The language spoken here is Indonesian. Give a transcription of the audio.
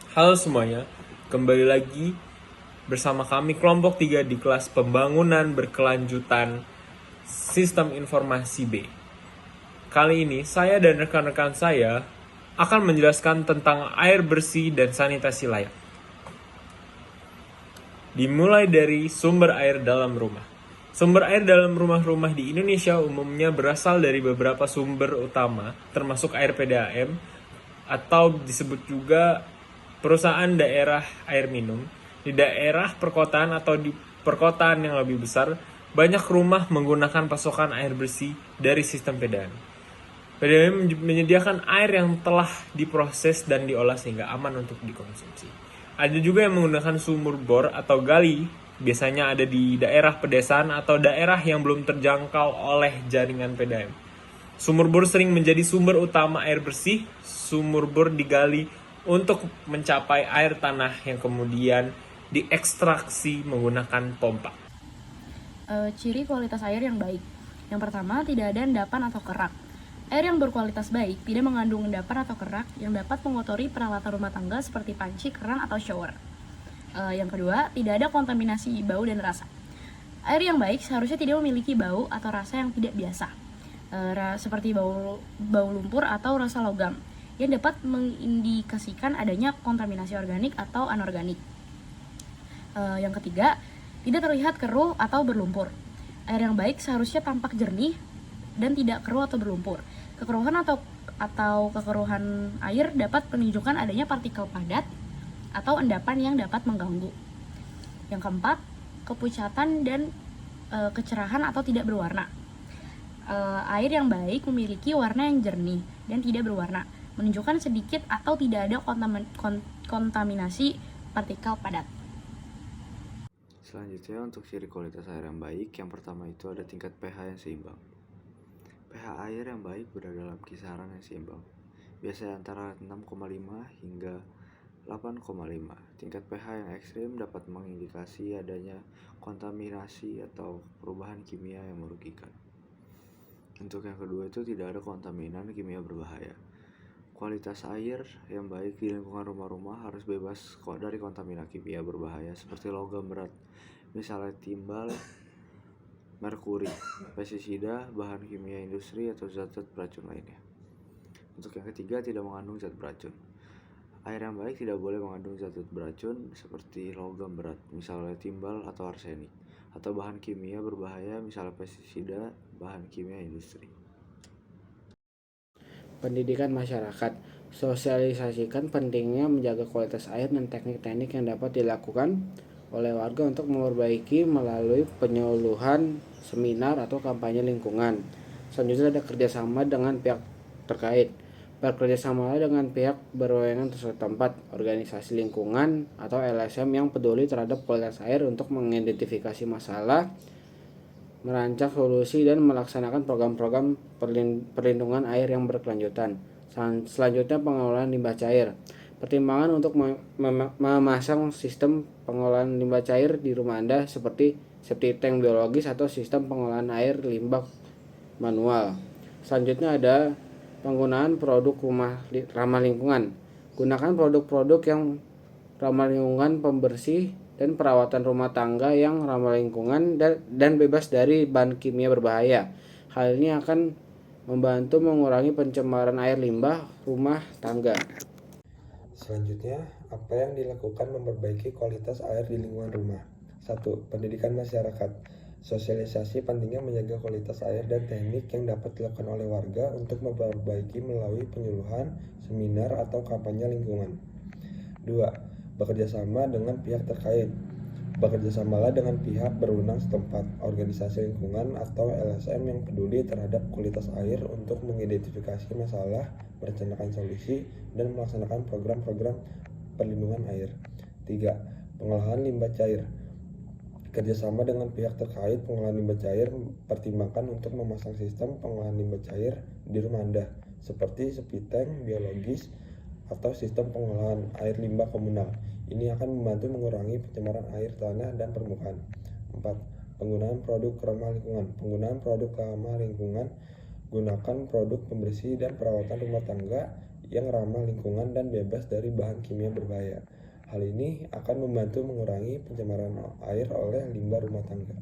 Halo semuanya, kembali lagi bersama kami kelompok 3 di kelas pembangunan berkelanjutan Sistem Informasi B. Kali ini saya dan rekan-rekan saya akan menjelaskan tentang air bersih dan sanitasi layak. Dimulai dari sumber air dalam rumah. Sumber air dalam rumah-rumah di Indonesia umumnya berasal dari beberapa sumber utama, termasuk air PDAM, atau disebut juga perusahaan daerah air minum. Di daerah perkotaan atau di perkotaan yang lebih besar, banyak rumah menggunakan pasokan air bersih dari sistem PDAM. PDAM menyediakan air yang telah diproses dan diolah sehingga aman untuk dikonsumsi. Ada juga yang menggunakan sumur bor atau gali, biasanya ada di daerah pedesaan atau daerah yang belum terjangkau oleh jaringan PDAM. Sumur bor sering menjadi sumber utama air bersih. Sumur bor digali untuk mencapai air tanah yang kemudian diekstraksi menggunakan pompa. Ciri kualitas air yang baik. Yang pertama, tidak ada endapan atau kerak. Air yang berkualitas baik tidak mengandung endapan atau kerak yang dapat mengotori peralatan rumah tangga seperti panci, keran, atau shower. Yang kedua, tidak ada kontaminasi bau dan rasa. Air yang baik seharusnya tidak memiliki bau atau rasa yang tidak biasa, seperti bau lumpur atau rasa logam, yang dapat mengindikasikan adanya kontaminasi organik atau anorganik. Yang ketiga, tidak terlihat keruh atau berlumpur. Air yang baik seharusnya tampak jernih dan tidak keruh atau berlumpur. Kekeruhan atau kekeruhan air dapat menunjukkan adanya partikel padat atau endapan yang dapat mengganggu. Yang keempat, kepucatan dan kecerahan atau tidak berwarna. Air yang baik memiliki warna yang jernih dan tidak berwarna, menunjukkan sedikit atau tidak ada kontaminasi partikel padat. Selanjutnya, untuk ciri kualitas air yang baik, yang pertama itu ada tingkat pH yang seimbang. pH air yang baik berada dalam kisaran yang seimbang, biasanya antara 6,5 hingga 8,5. Tingkat pH yang ekstrim dapat mengindikasi adanya kontaminasi atau perubahan kimia yang merugikan. Untuk yang kedua itu tidak ada kontaminan kimia berbahaya. Kualitas air yang baik di lingkungan rumah-rumah harus bebas dari kontaminasi kimia berbahaya seperti logam berat, misalnya timbal, merkuri, pestisida, bahan kimia industri, atau zat-zat beracun lainnya. Untuk yang ketiga, tidak mengandung zat beracun. Air yang baik tidak boleh mengandung zat-zat beracun seperti logam berat, misalnya timbal atau arsenik, atau bahan kimia berbahaya, misalnya pestisida, bahan kimia industri. Pendidikan masyarakat. Sosialisasikan pentingnya menjaga kualitas air dan teknik-teknik yang dapat dilakukan oleh warga untuk memperbaiki melalui penyuluhan, seminar, atau kampanye lingkungan. Selanjutnya ada kerjasama dengan pihak terkait. Bekerjasama dengan pihak berwenang setempat, organisasi lingkungan, atau LSM yang peduli terhadap kualitas air untuk mengidentifikasi masalah, merancang solusi, dan melaksanakan program-program perlindungan air yang berkelanjutan. Selanjutnya, pengelolaan limbah cair. Pertimbangan untuk memasang sistem pengolahan limbah cair di rumah Anda seperti septic tank biologis atau sistem pengolahan air limbah manual. Selanjutnya ada penggunaan produk rumah ramah lingkungan. Gunakan produk-produk yang ramah lingkungan, pembersih, dan perawatan rumah tangga yang ramah lingkungan dan bebas dari bahan kimia berbahaya. Hal ini akan membantu mengurangi pencemaran air limbah rumah tangga. Selanjutnya, apa yang dilakukan memperbaiki kualitas air di lingkungan rumah? 1. Pendidikan masyarakat. Sosialisasi pentingnya menjaga kualitas air dan teknik yang dapat dilakukan oleh warga untuk memperbaiki melalui penyuluhan, seminar, atau kampanye lingkungan. 2. Bekerjasama dengan pihak terkait. Bekerjasamalah dengan pihak berwenang setempat, organisasi lingkungan, atau LSM yang peduli terhadap kualitas air untuk mengidentifikasi masalah, merencanakan solusi, dan melaksanakan program-program perlindungan air. 3. Pengolahan limbah cair. Kerjasama dengan pihak terkait pengolahan limbah cair pertimbangkan untuk memasang sistem pengolahan limbah cair di rumah Anda, seperti septic tank biologis atau sistem pengolahan air limbah komunal. Ini akan membantu mengurangi pencemaran air tanah dan permukaan. 4. Penggunaan produk ramah lingkungan. Penggunaan produk ramah lingkungan. Gunakan produk pembersih dan perawatan rumah tangga yang ramah lingkungan dan bebas dari bahan kimia berbahaya. Hal ini akan membantu mengurangi pencemaran air oleh limbah rumah tangga.